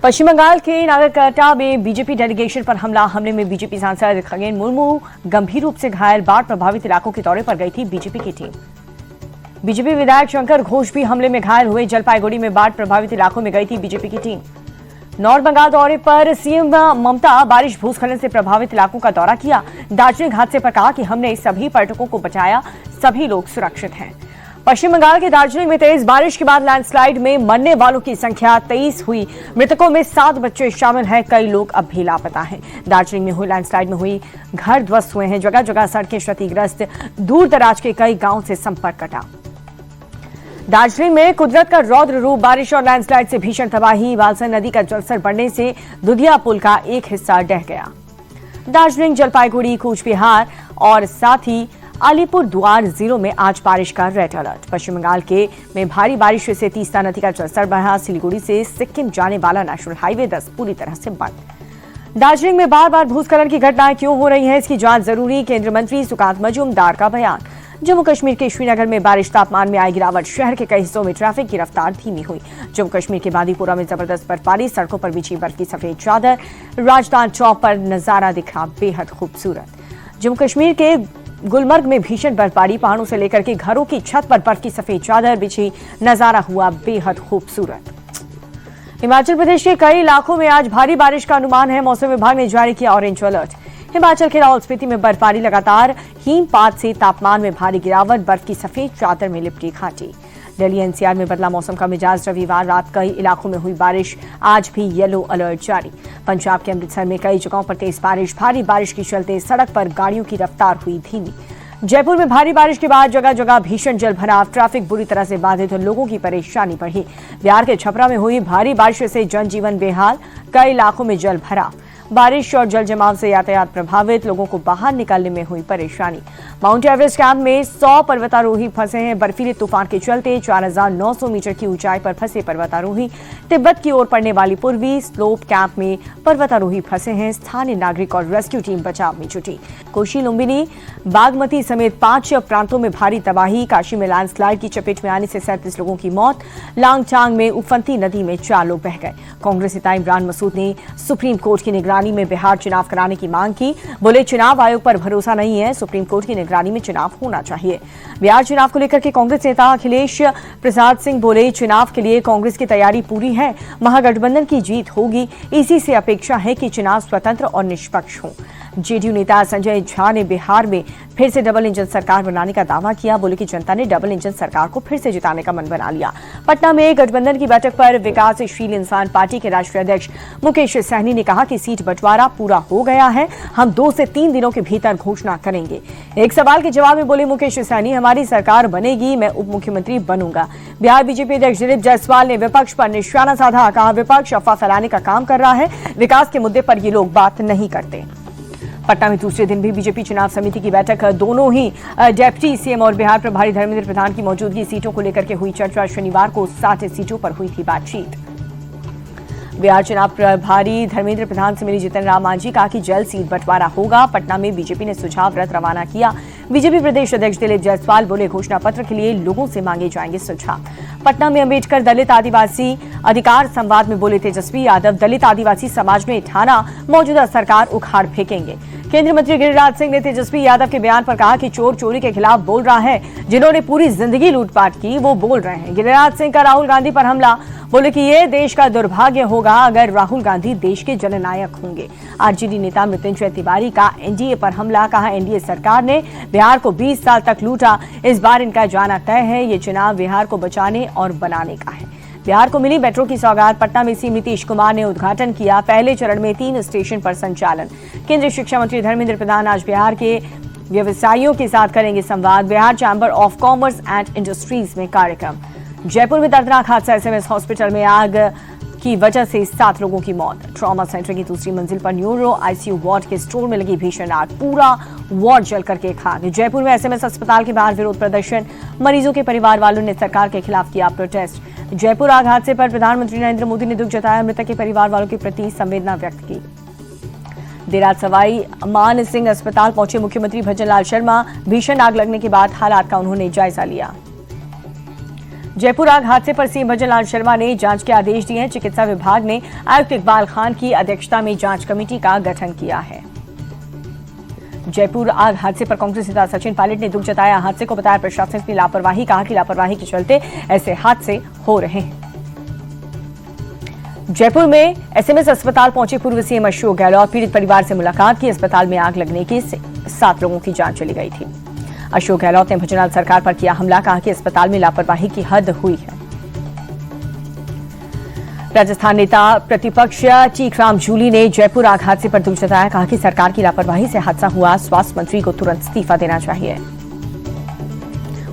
पश्चिम बंगाल के नागरकटा में BJP delegation पर हमले में बीजेपी सांसद खगेन मुर्मू गंभीर रूप से घायल। बाढ़ प्रभावित इलाकों के दौरे पर गई थी बीजेपी की टीम। बीजेपी विधायक शंकर घोष भी हमले में घायल हुए। जलपाईगुड़ी में बाढ़ प्रभावित इलाकों में गई थी बीजेपी की टीम। नॉर्थ बंगाल दौरे पर सीएम ममता बारिश भूस्खलन से प्रभावित इलाकों का दौरा किया। दार्जिलिंग हादसे पर कहा कि हमने सभी पर्यटकों को बचाया, सभी लोग सुरक्षित हैं। पश्चिम बंगाल के दार्जिलिंग में तेज बारिश के बाद लैंडस्लाइड में मरने वालों की संख्या 23 हुई। मृतकों में 7 बच्चे शामिल हैं। कई लोग अब भी लापता हैं। दार्जिलिंग में हुई लैंडस्लाइड में हुई घर ध्वस्त हुए हैं। जगह जगह सड़कें क्षतिग्रस्त। दूर दराज के कई गांव से संपर्क कटा। दार्जिलिंग में कुदरत का रौद्र रूप। बारिश और लैंडस्लाइड से भीषण तबाही। बालसन नदी का जलस्तर बढ़ने से दुधिया पुल का एक हिस्सा ढह गया। दार्जिलिंग, जलपाईगुड़ी, कूच बिहार और साथ ही अलीपुरद्वार जिलों में आज बारिश का रेड अलर्ट। पश्चिम बंगाल में भारी बारिश से तीस्ता नदी का जलस्तर बढ़ा। सिलीगुड़ी से सिक्किम जाने वाला नेशनल हाईवे 10 पूरी तरह से बंद। दार्जिलिंग में बार बार भूस्खलन की घटनाएं क्यों हो रही हैं, इसकी जांच जरूरी। केंद्रीय मंत्री सुकांत मजूमदार का बयान। जम्मू कश्मीर के श्रीनगर में बारिश, तापमान में आई गिरावट। शहर के कई हिस्सों में ट्रैफिक की रफ्तार धीमी हुई। जम्मू कश्मीर के बांदीपुरा में जबरदस्त बर्फबारी। सड़कों पर बिछी बर्फ की सफेद चादर। राजधानी चौक पर नजारा दिखा बेहद खूबसूरत। जम्मू कश्मीर के गुलमर्ग में भीषण बर्फबारी। पहाड़ों से लेकर के घरों की छत पर बर्फ की सफेद चादर बिछी। नजारा हुआ बेहद खूबसूरत। हिमाचल प्रदेश के कई इलाकों में आज भारी बारिश का अनुमान है। मौसम विभाग ने जारी किया ऑरेंज अलर्ट। हिमाचल के लाहौल स्पीति में बर्फबारी लगातार। हिमपात से तापमान में भारी गिरावट। बर्फ की सफेद चादर में लिपटी घाटी। दिल्ली एनसीआर में बदला मौसम का मिजाज। रविवार रात कई इलाकों में हुई बारिश। आज भी येलो अलर्ट जारी। पंजाब के अमृतसर में कई जगहों पर तेज बारिश। भारी बारिश के चलते सड़क पर गाड़ियों की रफ्तार हुई धीमी। जयपुर में भारी बारिश के बाद जगह जगह भीषण जल भराव। ट्रैफिक बुरी तरह से बाधित। लोगों की परेशानी बढ़ी। बिहार के छपरा में हुई भारी बारिश से जनजीवन बेहाल। कई इलाकों में जल भराव। बारिश और जल जमाव से यातायात प्रभावित। लोगों को बाहर निकलने में हुई परेशानी। माउंट एवरेस्ट कैंप में 100 पर्वतारोही फंसे हैं। बर्फीले तूफान के चलते 4900 मीटर की ऊंचाई पर फंसे पर्वतारोही। तिब्बत की ओर पड़ने वाली पूर्वी स्लोप कैंप में पर्वतारोही फंसे हैं। स्थानीय नागरिक और रेस्क्यू टीम बचाव में जुटी। कोशी, लुम्बिनी, बागमती समेत 5 प्रांतों में भारी तबाही। काशी में लैंडस्लाइड की चपेट में आने से 37 लोगों की मौत। लांगचांग में उफंती नदी में 4 लोग बह गए। कांग्रेस नेता इमरान मसूद ने सुप्रीम कोर्ट की निगरानी में बिहार चुनाव कराने की मांग की। बोले, चुनाव आयोग पर भरोसा नहीं है, सुप्रीम कोर्ट की निगरानी में चुनाव होना चाहिए। बिहार चुनाव को लेकर के कांग्रेस नेता अखिलेश प्रसाद सिंह बोले, चुनाव के लिए कांग्रेस की तैयारी पूरी है। महागठबंधन की जीत होगी। इसी से अपेक्षा है कि चुनाव स्वतंत्र और निष्पक्ष हो। जेडीयू नेता संजय झा ने बिहार में फिर से डबल इंजन सरकार बनाने का दावा किया। बोले कि जनता ने डबल इंजन सरकार को फिर से जिताने का मन बना लिया। पटना में गठबंधन की बैठक पर विकासशील इंसान पार्टी के राष्ट्रीय अध्यक्ष मुकेश सहनी ने कहा कि सीट बंटवारा पूरा हो गया है। हम 2 से 3 दिनों के भीतर घोषणा करेंगे। एक सवाल के जवाब में बोले मुकेश सहनी, हमारी सरकार बनेगी, मैं उप मुख्यमंत्री बनूंगा। बिहार बीजेपी अध्यक्ष दिलीप जायसवाल ने विपक्ष पर निशाना साधा। कहा, विपक्ष अफवाह फैलाने का काम कर रहा है। विकास के मुद्दे पर ये लोग बात नहीं करते। पटना में दूसरे दिन भी बीजेपी चुनाव समिति की बैठक। दोनों ही डिप्टी सीएम और बिहार प्रभारी धर्मेंद्र प्रधान की मौजूदगी। सीटों को लेकर के हुई चर्चा। शनिवार को 60 सीटों पर हुई थी बातचीत। बिहार चुनाव प्रभारी धर्मेंद्र प्रधान से मिली जीतन राम मांझी। कहा कि जल्द सीट बंटवारा होगा। पटना में बीजेपी ने सुझाव रथ रवाना किया। बीजेपी प्रदेश अध्यक्ष दिलीप जायसवाल बोले, घोषणा पत्र के लिए लोगों से मांगे जाएंगे सुझाव। पटना में अंबेडकर दलित आदिवासी अधिकार संवाद में बोले तेजस्वी यादव, दलित आदिवासी समाज में ठाना मौजूदा सरकार उखाड़ फेंकेंगे। केंद्रीय मंत्री गिरिराज सिंह ने तेजस्वी यादव के बयान पर कहा कि चोर चोरी के खिलाफ बोल रहा है। जिन्होंने पूरी जिंदगी लूटपाट की वो बोल रहे हैं। गिरिराज सिंह का राहुल गांधी पर हमला। बोले कि ये देश का दुर्भाग्य होगा अगर राहुल गांधी देश के जननायक होंगे। आरजेडी नेता मृत्युंजय तिवारी का एनडीए पर हमला। कहा, एनडीए सरकार ने बिहार को 20 साल तक लूटा। इस बार इनका जाना तय है। ये चुनाव बिहार को बचाने और बनाने का है। बिहार को मिली मेट्रो की सौगात। पटना में सीएम नीतीश कुमार ने उद्घाटन किया। पहले चरण में 3 स्टेशन पर संचालन। केंद्रीय शिक्षा मंत्री धर्मेंद्र प्रधान आज बिहार के व्यवसायियों के साथ करेंगे संवाद। Bihar chamber of commerce and industries में कार्यक्रम। जयपुर में दर्दनाक हादसा। एसएमएस हॉस्पिटल में आग की वजह से 7 लोगों की मौत। ट्रॉमा सेंटर की दूसरी मंजिल पर न्यूरो आईसीयू वार्ड के स्टोर में लगी भीषण आग। पूरा वार्ड जल करके खाक। जयपुर में एसएमएस अस्पताल के बाहर विरोध प्रदर्शन। मरीजों के परिवार वालों ने सरकार के खिलाफ किया प्रोटेस्ट। जयपुर आग हादसे पर प्रधानमंत्री नरेंद्र मोदी ने दुख जताया। मृतक के परिवार वालों के प्रति संवेदना व्यक्त की। देर रात सवाई मान सिंह अस्पताल पहुंचे मुख्यमंत्री भजन लाल शर्मा। भीषण आग लगने के बाद हालात का उन्होंने जायजा लिया। जयपुर आग हादसे पर सीएम भजन लाल शर्मा ने जांच के आदेश दिए हैं। चिकित्सा विभाग ने आयुक्त इकबाल खान की अध्यक्षता में जांच कमेटी का गठन किया है। जयपुर आग हादसे पर कांग्रेस नेता सचिन पायलट ने दुख जताया। हादसे को बताया प्रशासन की लापरवाही। कहा कि लापरवाही के चलते ऐसे हादसे हो रहे हैं। जयपुर में एसएमएस अस्पताल पहुंचे पूर्व सीएम अशोक गहलोत। पीड़ित परिवार से मुलाकात की। अस्पताल में आग लगने की 7 लोगों की जांच चली गई थी। अशोक गहलोत ने भजनलाल सरकार पर किया हमला। कहा कि अस्पताल में लापरवाही की हद हुई है। राजस्थान नेता प्रतिपक्ष चीखराम जूली ने जयपुर आग हादसे पर दुख जताया। कहा कि सरकार की लापरवाही से हादसा हुआ। स्वास्थ्य मंत्री को तुरंत इस्तीफा देना चाहिए।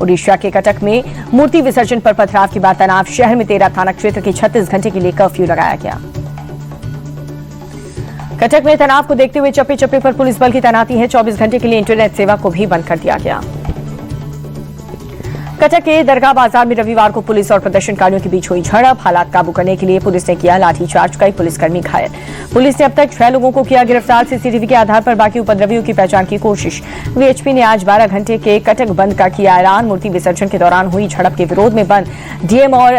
उड़ीसा के कटक में मूर्ति विसर्जन पर पथराव के बाद तनाव। शहर में 13 थाना क्षेत्र के 36 घंटे के लिए कर्फ्यू लगाया गया। कटक में तनाव को देखते हुए चप्पे चप्पे पर पुलिस बल की तैनाती है। 24 घंटे के लिए इंटरनेट सेवा को भी बंद कर दिया गया। कटक के दरगाह बाजार में रविवार को पुलिस और प्रदर्शनकारियों के बीच हुई झड़प। हालात काबू करने के लिए पुलिस ने किया लाठीचार्ज। कई पुलिसकर्मी घायल। पुलिस ने अब तक 6 लोगों को किया गिरफ्तार। सीसीटीवी के आधार पर बाकी उपद्रवियों की पहचान की कोशिश। वीएचपी ने आज 12 घंटे के कटक बंद का किया ऐलान। मूर्ति विसर्जन के दौरान हुई झड़प के विरोध में बंद डीएम और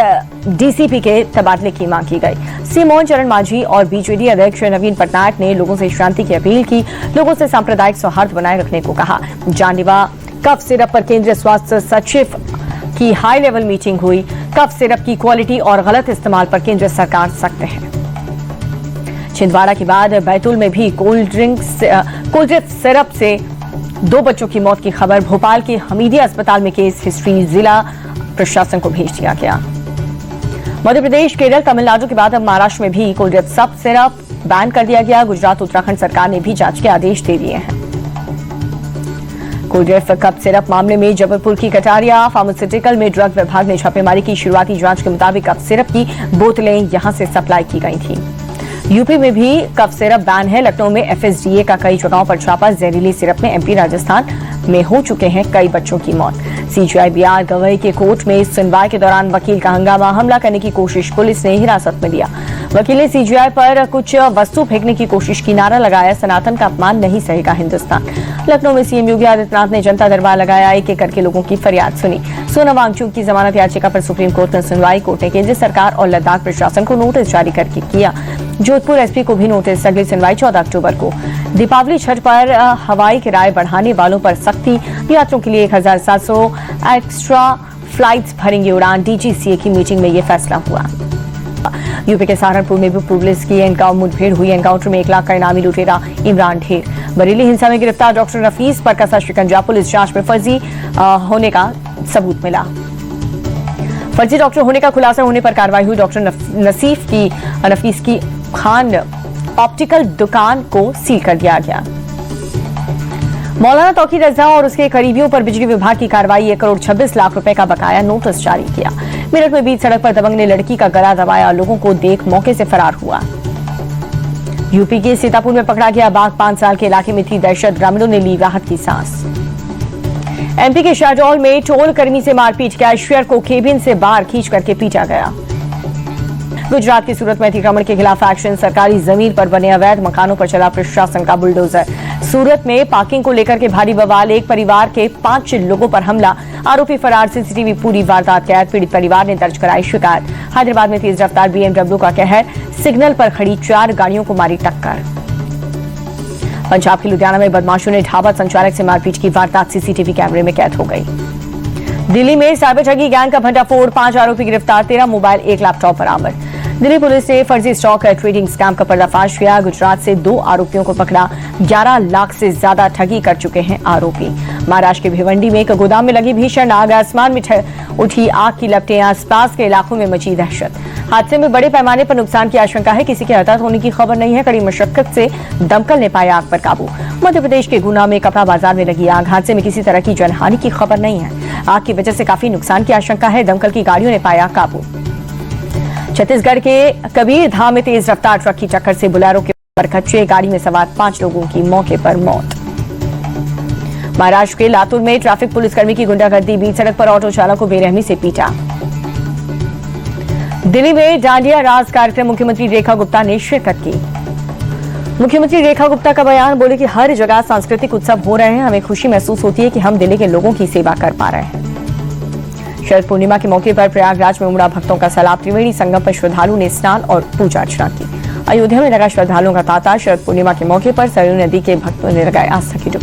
डीसीपी के तबादले की मांग की गई। सी मोहन चरण मांझी और बीजेडी अध्यक्ष नवीन पटनायक ने लोगों से शांति की अपील की। लोगों से सांप्रदायिक सौहार्द बनाए रखने को कहा। जानलेवा कफ सिरप पर केंद्रीय स्वास्थ्य सचिव की हाई लेवल मीटिंग हुई। कफ सिरप की क्वालिटी और गलत इस्तेमाल पर केंद्र सरकार सख्त है। छिंदवाड़ा के बाद बैतूल में भी कोल्ड ड्रिंक सिरप से 2 बच्चों की मौत की खबर। भोपाल के हमीदिया अस्पताल में केस हिस्ट्री जिला प्रशासन को भेज दिया गया। मध्य प्रदेश, केरल, तमिलनाडु के बाद अब महाराष्ट्र में भी कोल्ड ड्रिंक सिरप बैन कर दिया गया। गुजरात, उत्तराखंड सरकार ने भी जांच के आदेश दे दिए हैं। कोल्ड ड्रिंक कप सिरप मामले में जबलपुर की कटारिया फार्मास्यूटिकल में ड्रग विभाग ने छापेमारी की। शुरुआती जांच के मुताबिक कप सिरप की बोतलें यहां से सप्लाई की गई थी। यूपी में भी कफ सिरप बैन है। लखनऊ में एफएसडीए का कई जगहों पर छापा। जहरीली सिरप में एमपी, राजस्थान में हो चुके हैं कई बच्चों की मौत। सीजीआई बिहार गवई के कोर्ट में सुनवाई के दौरान वकील का हंगामा। हमला करने की कोशिश, पुलिस ने हिरासत में लिया। वकील ने सीजीआई पर कुछ वस्तु फेंकने की कोशिश की। नारा लगाया, सनातन का अपमान नहीं सहेगा हिंदुस्तान। लखनऊ में सीएम योगी आदित्यनाथ ने जनता दरबार लगाया। एक एक करके लोगों की फरियाद सुनी। सोनम वांगचुक की जमानत याचिका पर सुप्रीम कोर्ट में सुनवाई। कोर्ट ने केंद्र सरकार और लद्दाख प्रशासन को नोटिस जारी करके किया। जोधपुर एसपी को भी नोटिस। अगली सुनवाई 14 अक्टूबर को। दीपावली छठ पर हवाई किराए बढ़ाने वालों पर सख्ती। यात्रियों के लिए 1700 एक्स्ट्रा फ्लाइट्स भरेंगे उड़ान। डीजीसीए की मीटिंग में यह फैसला हुआ। यूपी के सहारनपुर में भी पुलिस की एनकाउंटर मुठभेड़ हुई। एनकाउंटर में 1 लाख का इनामी लुटेरा इमरान ढेर। बरेली हिंसा में गिरफ्तार डॉक्टर नफीस पर कसा शिकंजा। पुलिस जांच में फर्जी होने का सबूत मिला। फर्जी डॉक्टर होने का खुलासा होने पर कार्रवाई हुई। डॉक्टर नफीस की खान ऑप्टिकल दुकान को सील कर दिया गया। मौलाना तौकीर रजा और उसके करीबियों पर बिजली विभाग की कार्रवाई। 1 करोड़ 26 लाख रुपए का बकाया नोटिस जारी किया। मेरठ में बीच सड़क पर दबंग ने लड़की का गला दबाया। लोगों को देख मौके से फरार हुआ। यूपी के सीतापुर में पकड़ा गया बाघ। 5 साल के इलाके में थी दहशत। ग्रामीणों ने ली राहत की सांस। एमपी के शहडोल में टोल कर्मी से मारपीट। कैशियर को केबिन से बाहर खींच करके पीटा गया। गुजरात की सूरत में अतिक्रमण के खिलाफ एक्शन। सरकारी जमीन पर बने अवैध मकानों पर चला प्रशासन का बुलडोजर। सूरत में पार्किंग को लेकर के भारी बवाल। एक परिवार के 5 लोगों पर हमला। आरोपी फरार। सीसीटीवी पूरी वारदात कैद। पीड़ित परिवार ने दर्ज कराई शिकायत। हैदराबाद में तेज रफ्तार बीएमडब्ल्यू का कहर। सिग्नल पर खड़ी 4 गाड़ियों को मारी टक्कर। पंजाब के लुधियाना में बदमाशों ने ढाबा संचालक से मारपीट की वारदात सीसीटीवी कैमरे में कैद हो गई। दिल्ली में साइबर ठगी गैंग का भंडाफोड़। 5 आरोपी गिरफ्तार। 13 मोबाइल, 1 लैपटॉप बरामद। दिल्ली पुलिस ने फर्जी स्टॉक ट्रेडिंग स्कैम का पर्दाफाश किया। गुजरात से 2 आरोपियों को पकड़ा। 11 लाख से ज्यादा ठगी कर चुके हैं आरोपी। महाराष्ट्र के भिवंडी में एक गोदाम में लगी भीषण आग। आसमान में उठी आग की लपटें। आसपास के इलाकों में मची दहशत। हादसे में बड़े पैमाने पर नुकसान की आशंका है। किसी के हताहत होने की खबर नहीं है। कड़ी मशक्कत से दमकल ने पाया आग पर काबू। मध्य प्रदेश के गुना में कपड़ा बाजार में लगी आग। हादसे में किसी तरह की जनहानि की खबर नहीं है। आग की वजह से काफी नुकसान की आशंका है। दमकल की गाड़ियों ने पाया काबू। छत्तीसगढ़ के कबीर धाम में तेज रफ्तार ट्रक की टक्कर से बोलेरो के ऊपर खच्चे। गाड़ी में सवार 5 लोगों की मौके पर मौत। महाराष्ट्र के लातूर में ट्रैफिक पुलिसकर्मी की गुंडागर्दी। बीच सड़क पर ऑटो चालक को बेरहमी से पीटा। दिल्ली में डांडिया राज कार्यक्रम। मुख्यमंत्री रेखा गुप्ता ने शिरकत की। मुख्यमंत्री रेखा गुप्ता का बयान। बोले कि हर जगह सांस्कृतिक उत्सव हो रहे हैं। हमें खुशी महसूस होती है कि हम दिल्ली के लोगों की सेवा कर पा रहे हैं। शरद पूर्णिमा के मौके पर प्रयागराज में उमड़ा भक्तों का सैलाब। त्रिवेणी संगम पर श्रद्धालुओं ने स्नान और पूजा अर्चना की। अयोध्या में लगा श्रद्धालुओं का तांता। शरद पूर्णिमा के मौके पर सरयू नदी के भक्तों ने लगाई आस्था की डुबकी।